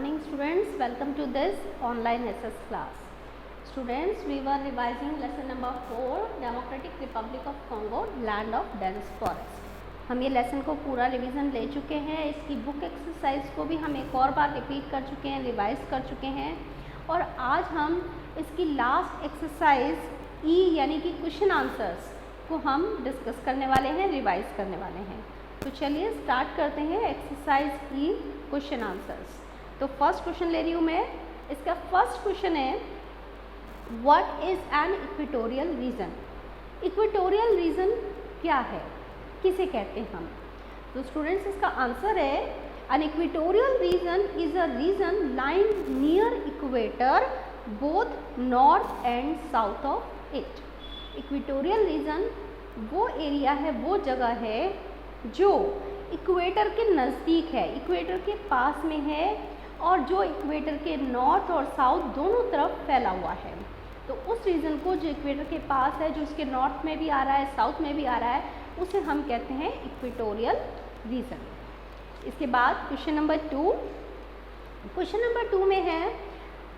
morning students, welcome to this online SS class. Students, we were revising lesson number 4 Democratic Republic of Congo, Land of Dense Forest. हम ये lesson को पूरा revision ले चुके हैं. इसकी बुक एक्सरसाइज को भी हम एक और बार रिपीट कर चुके हैं, रिवाइज कर चुके हैं और आज हम इसकी लास्ट एक्सरसाइज ई यानी कि क्वेश्चन आंसर्स को हम डिस्कस करने वाले हैं, रिवाइज करने वाले हैं. तो चलिए स्टार्ट करते हैं एक्सरसाइज ई क्वेश्चन आंसर्स. तो फर्स्ट क्वेश्चन ले रही हूँ मैं. इसका फर्स्ट क्वेश्चन है what is an equatorial reason. Equatorial region क्या है, किसे कहते हैं हम? तो स्टूडेंट्स इसका आंसर है an equatorial region is a region lying near equator both north and south of it. Equatorial region वो एरिया है, वो जगह है जो इक्वेटर के नज़दीक है, इक्वेटर के पास में है और जो इक्वेटर के नॉर्थ और साउथ दोनों तरफ फैला हुआ है. तो उस रीजन को जो इक्वेटर के पास है, जो इसके नॉर्थ में भी आ रहा है, साउथ में भी आ रहा है, उसे हम कहते हैं इक्वेटोरियल रीजन. इसके बाद क्वेश्चन नंबर 2. क्वेश्चन नंबर 2 में है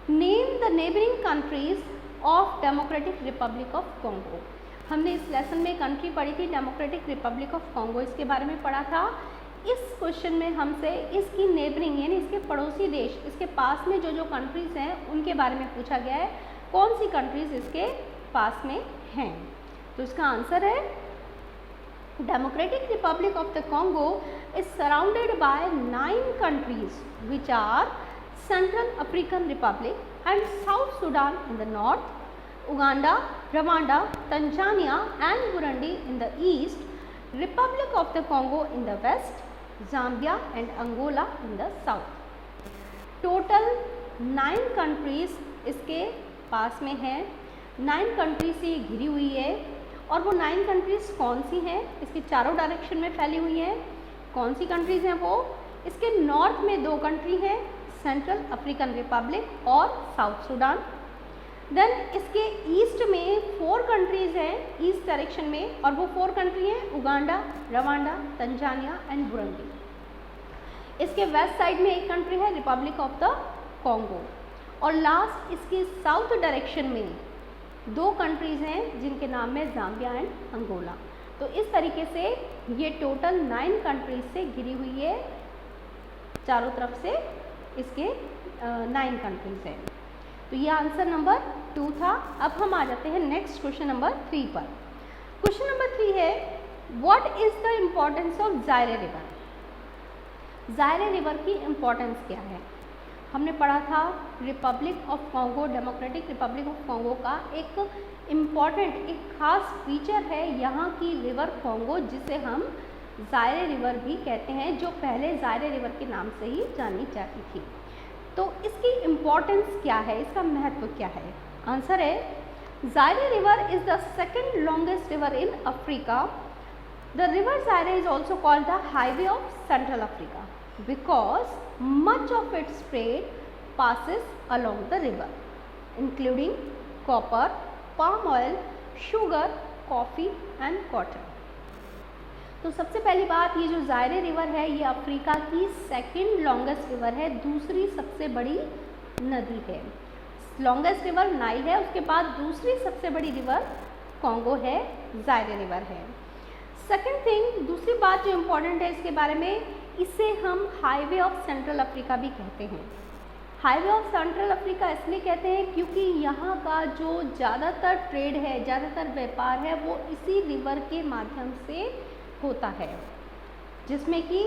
name the neighbouring countries of Democratic Republic of Congo. हमने इस लेसन में कंट्री पढ़ी थी डेमोक्रेटिक रिपब्लिक ऑफ कॉन्गो, इसके बारे में पढ़ा था. इस क्वेश्चन में हमसे इसकी नेबरिंग यानी इसके पड़ोसी देश, इसके पास में जो जो कंट्रीज़ हैं उनके बारे में पूछा गया है. कौन सी कंट्रीज़ इसके पास में हैं? तो इसका आंसर है democratic Republic of the Congo is surrounded by 9 countries which are Central African Republic and South Sudan in the north, Uganda, Rwanda, Tanzania and Burundi in the east, Republic of the Congo in the west, Zambia and Angola in the south. Total 9 countries इसके पास में है. 9 country से घिरी हुई है और वो 9 countries कौन सी हैं? इसके चारों डायरेक्शन में फैली हुई हैं. कौन सी कंट्रीज़ हैं वो? इसके नॉर्थ में 2 कंट्री हैं, सेंट्रल अफ्रीकन रिपब्लिक और साउथ सूडान. देन इसके ईस्ट में 4 कंट्रीज़ हैं ईस्ट डायरेक्शन में और वो 4 कंट्री हैं Uganda, Rwanda, Tanzania and Burundi. इसके वेस्ट साइड में एक कंट्री है रिपब्लिक ऑफ द कॉन्गो और लास्ट इसके साउथ डायरेक्शन में 2 कंट्रीज़ हैं जिनके नाम है जाम्बिया एंड अंगोला. तो इस तरीके से ये टोटल 9 कंट्रीज से घिरी हुई है, चारों तरफ से इसके 9 कंट्रीज़ हैं. तो ये आंसर नंबर 2 था. अब हम आ जाते हैं नेक्स्ट क्वेश्चन नंबर 3 पर. क्वेश्चन नंबर 3 है what is the importance of Zaire river. Zaire river की इम्पोर्टेंस क्या है? हमने पढ़ा था Republic of Congo, Democratic Republic of Congo का एक इम्पॉर्टेंट, एक खास फीचर है यहाँ की रिवर कॉन्गो, जिसे हम ज़ायरे रिवर भी कहते हैं, जो पहले ज़ायरे रिवर के नाम से ही जानी जाती थी. तो इसकी इम्पोर्टेंस क्या है, इसका महत्व क्या है? आंसर है Zaire river is the second longest river in Africa. The river Zaire is also called the highway of Central Africa because much of its trade passes along the river, including copper, palm oil, sugar, coffee and cotton. तो सबसे पहली बात, ये जो ज़ायरे river है ये Africa की second longest river है, दूसरी सबसे बड़ी नदी है. लॉन्गेस्ट रिवर नाइल है, उसके बाद दूसरी सबसे बड़ी रिवर कॉन्गो है, ज़ायरे रिवर है. सेकंड थिंग, दूसरी बात जो इम्पोर्टेंट है इसके बारे में, इसे हम हाईवे ऑफ सेंट्रल अफ्रीका भी कहते हैं. हाईवे ऑफ सेंट्रल अफ्रीका इसलिए कहते हैं क्योंकि यहाँ का जो ज़्यादातर ट्रेड है, ज़्यादातर व्यापार है, वो इसी रिवर के माध्यम से होता है, जिसमें कि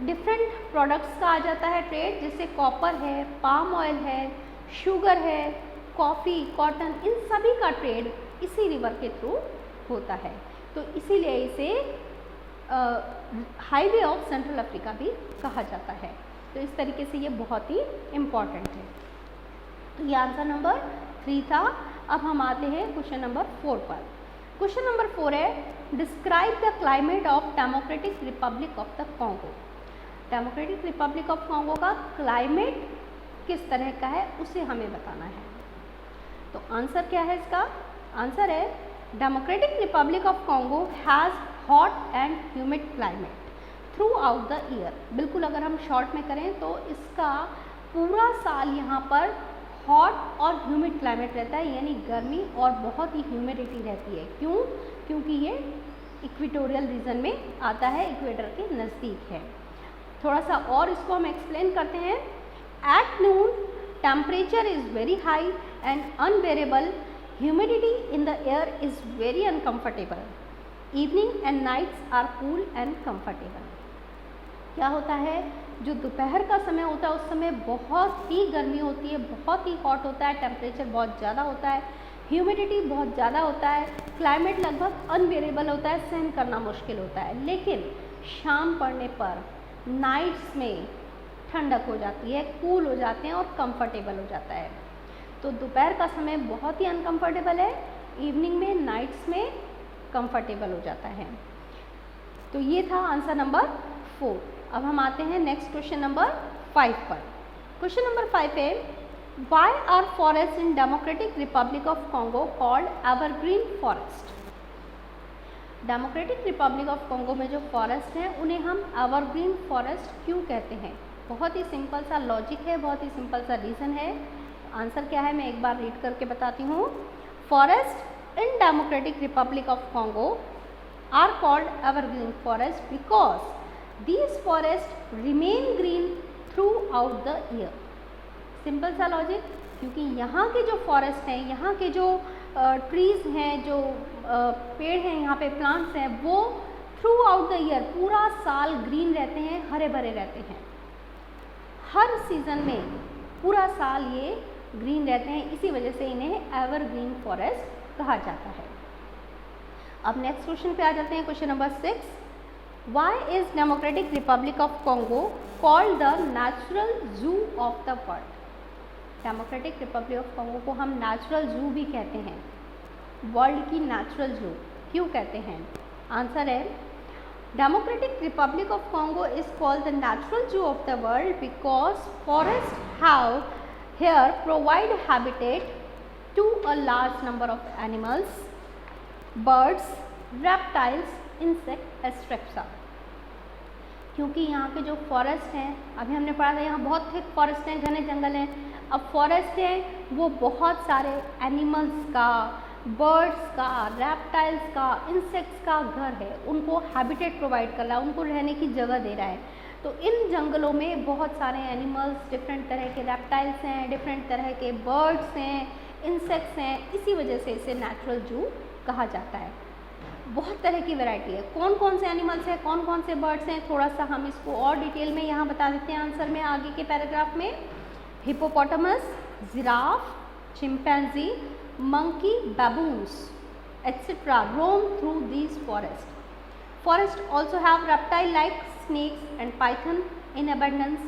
डिफरेंट प्रोडक्ट्स का आ जाता है ट्रेड, जैसे कॉपर है, पाम ऑयल है, शुगर है, कॉफ़ी, कॉटन, इन सभी का ट्रेड इसी रिवर के थ्रू होता है. तो इसीलिए इसे हाईवे ऑफ सेंट्रल अफ्रीका भी कहा जाता है. तो इस तरीके से ये बहुत ही इम्पॉर्टेंट है. तो ये आंसर नंबर 3 था. अब हम आते हैं क्वेश्चन नंबर 4 पर. क्वेश्चन नंबर 4 है describe the climate of Democratic Republic of the Congo. Democratic Republic of Congo का क्लाइमेट किस तरह का है उसे हमें बताना है. तो आंसर क्या है इसका? आंसर है democratic Republic of Congo has hot and humid climate through out the year. बिल्कुल अगर हम शॉर्ट में करें तो इसका पूरा साल यहाँ पर हॉट और ह्यूमिड क्लाइमेट रहता है, यानी गर्मी और बहुत ही ह्यूमिडिटी रहती है। क्यों? क्योंकि ये इक्वेटोरियल रीजन में आता है, इक्वेटर के नज़दीक है। थोड़ा सा और इसको हम एक्सप्लेन करते हैं। At noon temperature is very high and unbearable, humidity in the air is very uncomfortable, evening and nights are cool and comfortable. क्या होता है, जो दोपहर का समय होता है उस समय बहुत ही गर्मी होती है, बहुत ही हॉट होता है, टेम्परेचर बहुत ज़्यादा होता है, ह्यूमिडिटी बहुत ज़्यादा होता है, क्लाइमेट लगभग अनबेरेबल होता है, सहन करना मुश्किल होता है। लेकिन शाम पड़ने पर नाइट्स में ठंडक हो जाती है, कूल हो जाते हैं और कंफर्टेबल हो जाता है। तो दोपहर का समय बहुत ही अनकंफर्टेबल है, इवनिंग में, नाइट्स में कंफर्टेबल हो जाता है। तो ये था आंसर नंबर 4। अब हम आते हैं नेक्स्ट क्वेश्चन नंबर 5 पर। क्वेश्चन नंबर 5 है, why are forest in Democratic Republic of Congo called evergreen forest? Democratic Republic of Congo में जो फॉरेस्ट हैं उन्हें हम एवरग्रीन फॉरेस्ट क्यों कहते हैं? बहुत ही सिंपल सा लॉजिक है, बहुत ही सिंपल सा रीज़न है। आंसर क्या है मैं एक बार रीड करके बताती हूँ। Forest in Democratic Republic of Congo are called evergreen forest because these forests remain green throughout the year। Simple सा लॉजिक, क्योंकि यहाँ के जो फॉरेस्ट हैं, यहाँ के जो ट्रीज़ हैं, जो पेड़ हैं, यहाँ पे प्लांट्स हैं, वो थ्रू आउट द ईयर पूरा साल ग्रीन रहते हैं, हरे भरे रहते हैं। हर सीज़न में पूरा साल ये ग्रीन रहते हैं, इसी वजह से इन्हें एवरग्रीन फॉरेस्ट कहा जाता है। अब नेक्स्ट क्वेश्चन पे आ जाते हैं, question number 6। Why is Democratic Republic of Congo called the natural zoo of the world? Democratic Republic of Congo को हम नेचुरल जू भी कहते हैं, वर्ल्ड की नेचुरल जू क्यों कहते हैं? आंसर है, Democratic Republic of Congo is called the natural zoo of the world because forests have here provide habitat to a large number of animals, birds, reptiles, insect एस्ट्रेक्सा। क्योंकि यहाँ के जो फॉरेस्ट हैं, अभी हमने पढ़ा था यहाँ बहुत थिक फॉरेस्ट हैं, घने जंगल हैं। अब फॉरेस्ट हैं वो बहुत सारे एनिमल्स का, बर्ड्स का, रेप्टाइल्स का, इंसेक्ट्स का घर है, उनको हैबिटेट प्रोवाइड कर रहा है, उनको रहने की जगह दे रहा है। तो इन जंगलों में बहुत सारे एनिमल्स, डिफरेंट तरह के रेप्टाइल्स हैं, डिफरेंट तरह के बर्ड्स हैं, इंसेक्ट्स हैं, इसी वजह से इसे नेचुरल जू कहा जाता है। बहुत तरह की वैरायटी है। कौन कौन से एनिमल्स हैं, कौन कौन से बर्ड्स हैं, थोड़ा सा हम इसको और डिटेल में यहाँ बता देते हैं आंसर में आगे के पैराग्राफ में। Hippopotamus, giraffe, chimpanzee, monkey, baboons, etc. roam through these forests. Forests also have reptile like snakes and python in abundance.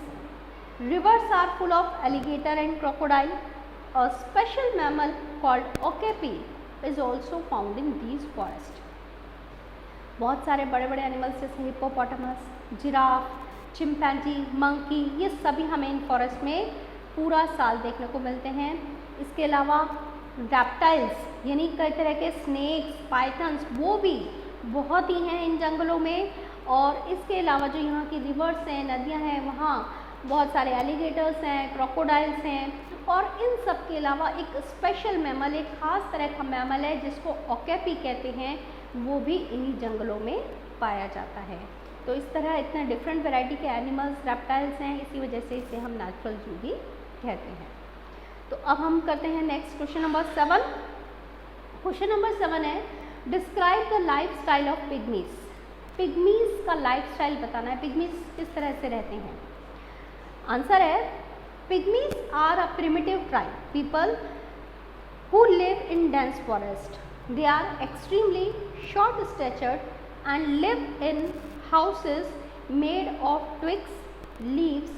Rivers are full of alligator and crocodile. A special mammal called okapi is also found in these forests. बहुत सारे बड़े बड़े animals जैसे hippopotamus, giraffe, chimpanzee, monkey, ये सभी हमें इन forest में पूरा साल देखने को मिलते हैं। इसके अलावा रेप्टाइल्स यानी कई तरह के स्नेक्स, पाइथन्स, वो भी बहुत ही हैं इन जंगलों में। और इसके अलावा जो यहाँ की रिवर्स हैं, नदियाँ हैं, वहाँ बहुत सारे एलिगेटर्स हैं, क्रोकोडाइल्स हैं। और इन सब के अलावा एक स्पेशल मैमल, एक ख़ास तरह का मैमल है जिसको ओकेपी कहते हैं, वो भी इन्हीं जंगलों में पाया जाता है। तो इस तरह इतने डिफरेंट वैरायटी के एनिमल्स, रेप्टाइल्स हैं, इसी वजह से इसे हम नेचुरल जू भी कहते हैं। तो अब हम करते हैं next question number 7। Question number 7 है, describe the lifestyle of pygmies. Pygmies का लाइफ स्टाइल बताना है, पिग्मीज किस तरह से रहते हैं। आंसर है, pygmies are a primitive tribe people who live in dense forest. They are extremely short statured and live in houses made of twigs, leaves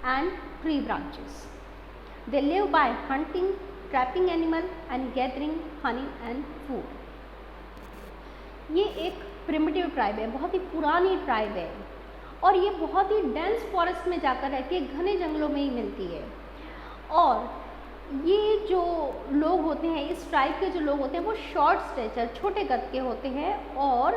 and tree branches. They live by hunting, trapping animal and gathering honey and food. ये एक primitive tribe है, बहुत ही पुरानी tribe है और ये बहुत ही dense forest में जाकर रहती है, घने जंगलों में ही मिलती है। और ये जो लोग होते हैं, इस ट्राइब के जो लोग होते हैं वो शॉर्ट स्टेचर, छोटे कद के होते हैं और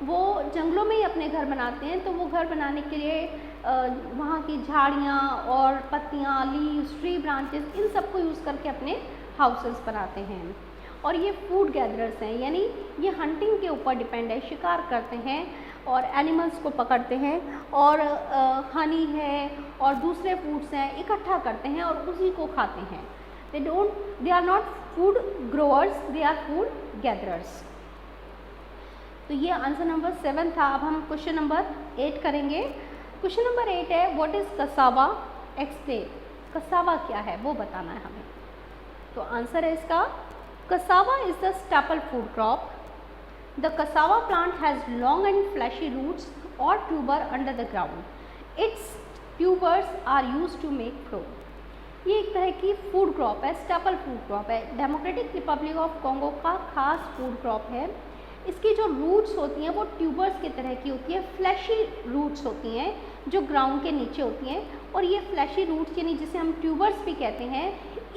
वो जंगलों में ही अपने घर बनाते हैं, तो वो घर बनाने के लिए वहाँ की झाड़ियाँ और पत्तियाँ, लीव्स, ट्री ब्रांचेस, इन सबको यूज़ करके अपने हाउसेस बनाते हैं। और ये फूड गैदरर्स हैं, यानी ये हंटिंग के ऊपर डिपेंड है, शिकार करते हैं और एनिमल्स को पकड़ते हैं और हनी है और दूसरे फूड्स हैं इकट्ठा करते हैं और उसी को खाते हैं। They are not food growers, they are food gatherers. तो ये आंसर नंबर 7 था। अब हम क्वेश्चन नंबर 8 करेंगे। क्वेश्चन नंबर 8 है, what is cassava, explain. Cassava क्या है वो बताना है हमें। तो आंसर है इसका, cassava is the staple food crop. The cassava plant has long and fleshy roots or tuber under the ground. Its tubers are used to make flour. ये एक तरह की फूड क्रॉप है, स्टेपल फूड क्रॉप है, democratic Republic of Congo का खास food crop है। इसकी जो रूट्स होती हैं वो ट्यूबर्स की तरह की होती है, फ्लैशी रूट्स होती हैं जो ग्राउंड के नीचे होती हैं, और ये फ्लैशी रूट्स यानी जिसे हम ट्यूबर्स भी कहते हैं,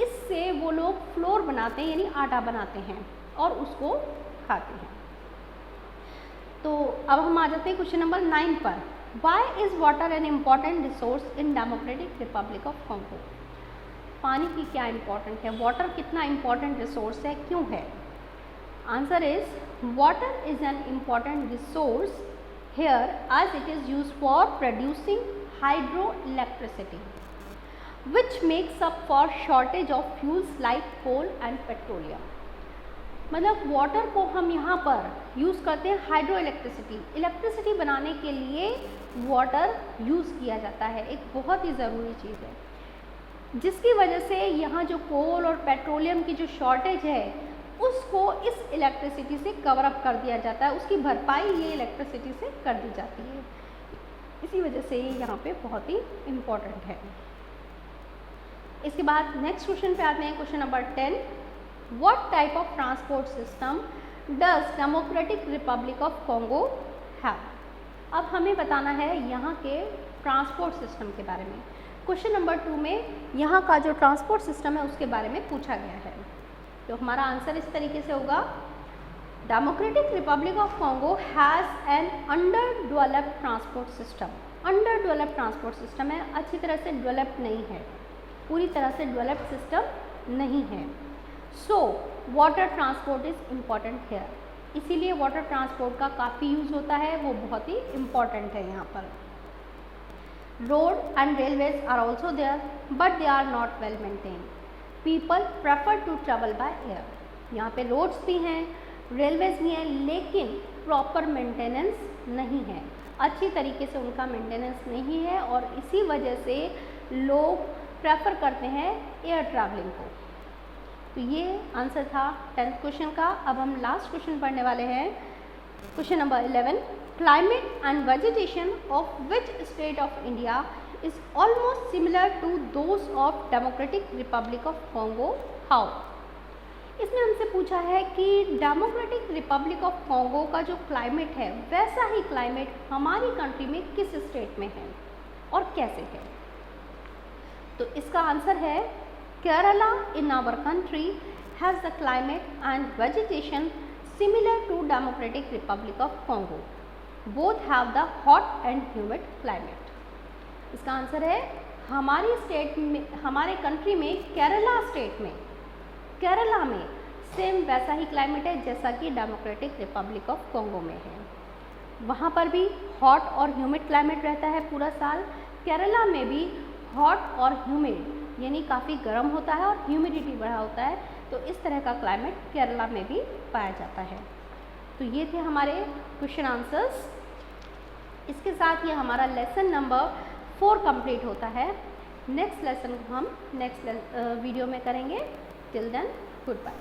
इससे वो लोग फ्लोर बनाते हैं यानी आटा बनाते हैं और उसको खाते हैं। तो अब हम आ जाते हैं क्वेश्चन नंबर 9 पर। Why is water an important resource in Democratic Republic of Congo. पानी की क्या इम्पोर्टेंट है, वाटर कितना इम्पॉर्टेंट रिसोर्स है, क्यों है। Answer is water is an important resource here as it is used for producing hydro electricity which makes up for shortage of fuels like coal and petroleum। मतलब water को हम यहाँ पर use करते हैं हाइड्रो इलेक्ट्रिसिटी बनाने के लिए वाटर यूज़ किया जाता है, एक बहुत ही ज़रूरी चीज़ है, जिसकी वजह से यहाँ जो कोल और पेट्रोलियम की जो शॉर्टेज है उसको इस इलेक्ट्रिसिटी से कवर अप कर दिया जाता है, उसकी भरपाई ये इलेक्ट्रिसिटी से कर दी जाती है। इसी वजह से ये यहाँ पे बहुत ही इम्पोर्टेंट है। इसके बाद नेक्स्ट क्वेश्चन पे आते हैं, question number 10। What type of transport system does democratic Republic of Congo have. अब हमें बताना है यहाँ के ट्रांसपोर्ट सिस्टम के बारे में। क्वेश्चन नंबर 2 में यहाँ का जो ट्रांसपोर्ट सिस्टम है उसके बारे में पूछा गया है। तो हमारा आंसर इस तरीके से होगा, democratic Republic of Congo has an under developed transport system. Under developed transport system है, अच्छी तरह से डेवलप्ड नहीं है, पूरी तरह से डेवलप्ड सिस्टम नहीं है। So water transport is important hair, इसीलिए वाटर ट्रांसपोर्ट का काफ़ी यूज़ होता है, वो बहुत ही इम्पॉर्टेंट है यहाँ पर। Road and railways are also there but they are not well maintain. People prefer to travel by air. यहाँ पे रोड्स भी हैं, रेलवेज भी हैं, लेकिन प्रॉपर मेंटेनेंस नहीं है, अच्छी तरीके से उनका मेंटेनेंस नहीं है और इसी वजह से लोग प्रेफर करते हैं एयर ट्रैवलिंग को। तो ये आंसर था 10th क्वेश्चन का। अब हम लास्ट क्वेश्चन पढ़ने वाले हैं, question number 11। Climate and vegetation of which state of India is almost similar to those of Democratic Republic of Congo, how. इसमें हमसे पूछा है कि डेमोक्रेटिक रिपब्लिक ऑफ कॉन्गो का जो क्लाइमेट है वैसा ही क्लाइमेट हमारी कंट्री में किस स्टेट में है और कैसे है। तो इसका आंसर है, Kerala in our country has the climate and vegetation similar to Democratic Republic of Congo, both have the hot and humid climate. इसका आंसर है, हमारी स्टेट में, हमारे कंट्री में, केरला स्टेट में, केरला में सेम वैसा ही क्लाइमेट है जैसा कि डेमोक्रेटिक रिपब्लिक ऑफ कॉन्गो में है। वहाँ पर भी हॉट और ह्यूमिड क्लाइमेट रहता है पूरा साल। केरला में भी हॉट और ह्यूमिड यानी काफ़ी गर्म होता है और ह्यूमिडिटी बढ़ा होता है, तो इस तरह का क्लाइमेट केरला में भी पाया जाता है। तो ये थे हमारे क्वेश्चन आंसर्स। इसके साथ ये हमारा लेसन नंबर 4 कंप्लीट होता है। नेक्स्ट लेसन को हम नेक्स्ट वीडियो में करेंगे। Till then, good bye.